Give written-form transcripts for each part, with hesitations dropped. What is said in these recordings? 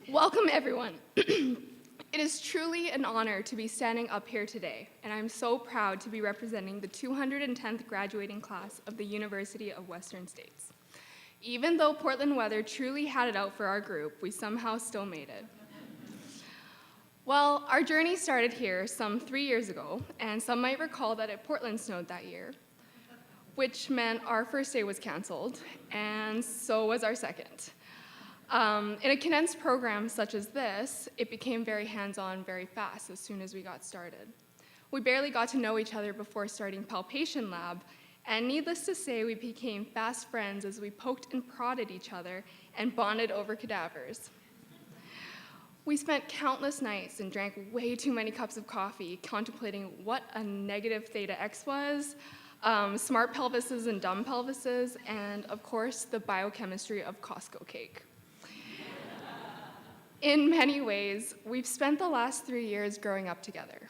Welcome, everyone. It is truly an honor to be standing up here today, and I'm so proud to be representing the 210th graduating class of the University of Western States. Even though Portland weather truly had it out for our group, we somehow still made it. Well, our journey started here some 3 years ago, and some might recall that Portland snowed that year, which meant our first day was canceled, and so was our second. In a condensed program such as this, it became very hands-on very fast as soon as we got started. We barely got to know each other before starting Palpation Lab, and needless to say, we became fast friends as we poked and prodded each other and bonded over cadavers. We spent countless nights and drank way too many cups of coffee contemplating what a negative theta X was, smart pelvises and dumb pelvises, and of course, the biochemistry of Costco cake. In many ways, we've spent the last 3 years growing up together.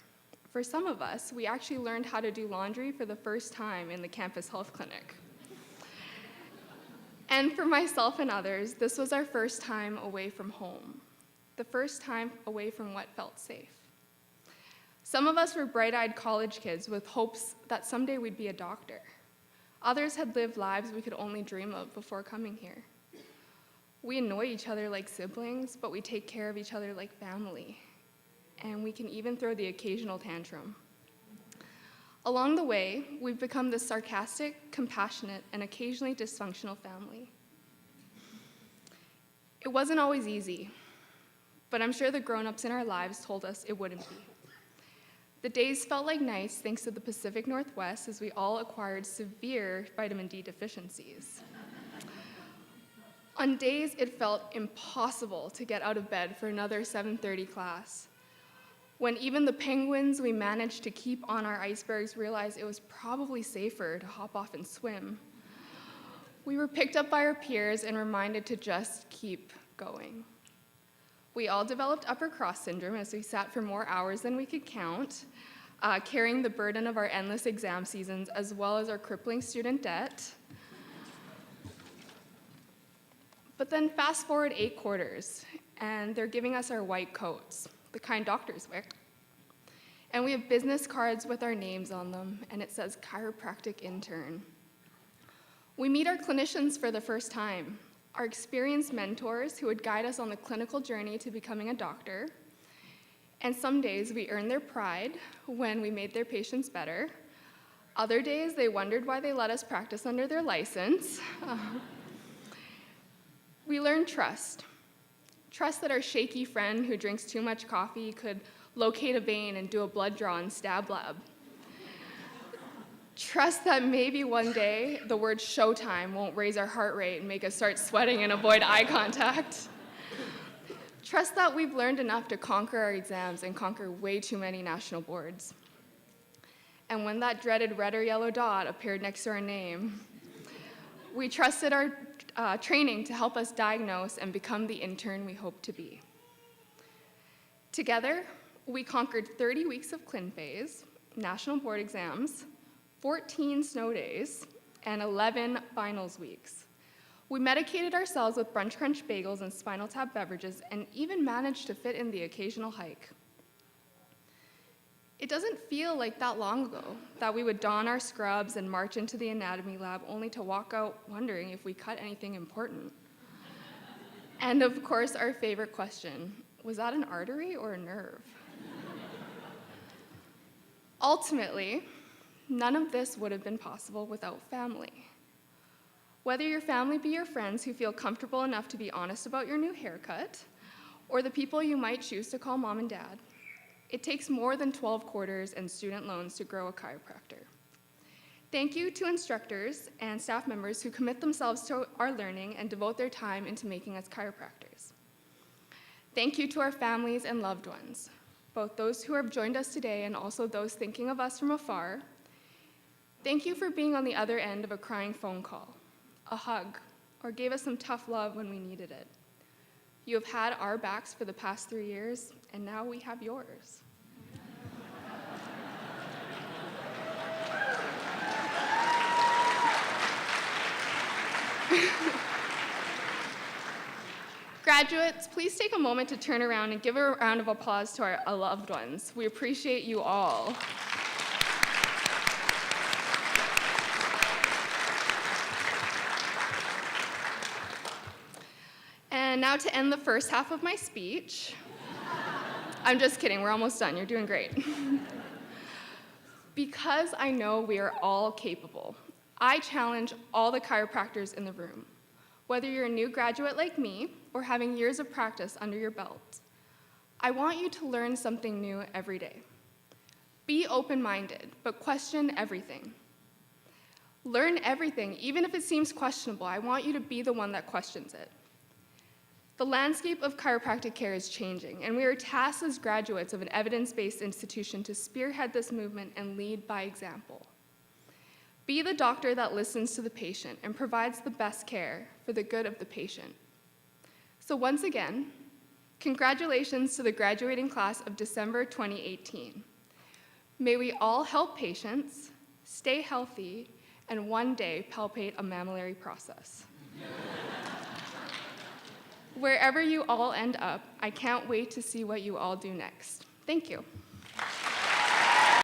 For some of us, we actually learned how to do laundry for the first time in the campus health clinic. And for myself and others, this was our first time away from home, the first time away from what felt safe. Some of us were bright-eyed college kids with hopes that someday we'd be a doctor. Others had lived lives we could only dream of before coming here. We annoy each other like siblings, but we take care of each other like family. And we can even throw the occasional tantrum. Along the way, we've become this sarcastic, compassionate, and occasionally dysfunctional family. It wasn't always easy, but I'm sure the grown-ups in our lives told us it wouldn't be. The days felt like nights thanks to the Pacific Northwest as we all acquired severe vitamin D deficiencies. On days it felt impossible to get out of bed for another 7:30 class, when even the penguins we managed to keep on our icebergs realized it was probably safer to hop off and swim. We were picked up by our peers and reminded to just keep going. We all developed upper cross syndrome as we sat for more hours than we could count, carrying the burden of our endless exam seasons as well as our crippling student debt. But then fast forward 8 quarters, and they're giving us our white coats, the kind doctors wear. And we have business cards with our names on them, and it says chiropractic intern. We meet our clinicians for the first time, our experienced mentors who would guide us on the clinical journey to becoming a doctor. And some days we earned their pride when we made their patients better. Other days they wondered why they let us practice under their license. We learned trust. Trust that our shaky friend who drinks too much coffee could locate a vein and do a blood draw in stab lab. Trust that maybe one day the word showtime won't raise our heart rate and make us start sweating and avoid eye contact. Trust that we've learned enough to conquer our exams and conquer way too many national boards. And when that dreaded red or yellow dot appeared next to our name, we trusted our training to help us diagnose and become the intern we hope to be. Together, we conquered 30 weeks of clin phase, national board exams, 14 snow days, and 11 finals weeks. We medicated ourselves with Brunch Crunch bagels and Spinal Tap beverages and even managed to fit in the occasional hike. It doesn't feel like that long ago that we would don our scrubs and march into the anatomy lab only to walk out wondering if we cut anything important. And of course, our favorite question, was that an artery or a nerve? Ultimately, none of this would have been possible without family. Whether your family be your friends who feel comfortable enough to be honest about your new haircut, or the people you might choose to call mom and dad, it takes more than 12 quarters and student loans to grow a chiropractor. Thank you to instructors and staff members who commit themselves to our learning and devote their time into making us chiropractors. Thank you to our families and loved ones, both those who have joined us today and also those thinking of us from afar. Thank you for being on the other end of a crying phone call, a hug, or gave us some tough love when we needed it. You have had our backs for the past 3 years, and now we have yours. Graduates, please take a moment to turn around and give a round of applause to our loved ones. We appreciate you all. And now to end the first half of my speech. I'm just kidding, we're almost done, you're doing great. Because I know we are all capable, I challenge all the chiropractors in the room. Whether you're a new graduate like me or having years of practice under your belt, I want you to learn something new every day. Be open-minded, but question everything. Learn everything, even if it seems questionable. I want you to be the one that questions it. The landscape of chiropractic care is changing, and we are tasked as graduates of an evidence-based institution to spearhead this movement and lead by example. Be the doctor that listens to the patient and provides the best care for the good of the patient. So once again, congratulations to the graduating class of December 2018. May we all help patients, stay healthy, and one day palpate a mammillary process. Wherever you all end up, I can't wait to see what you all do next. Thank you.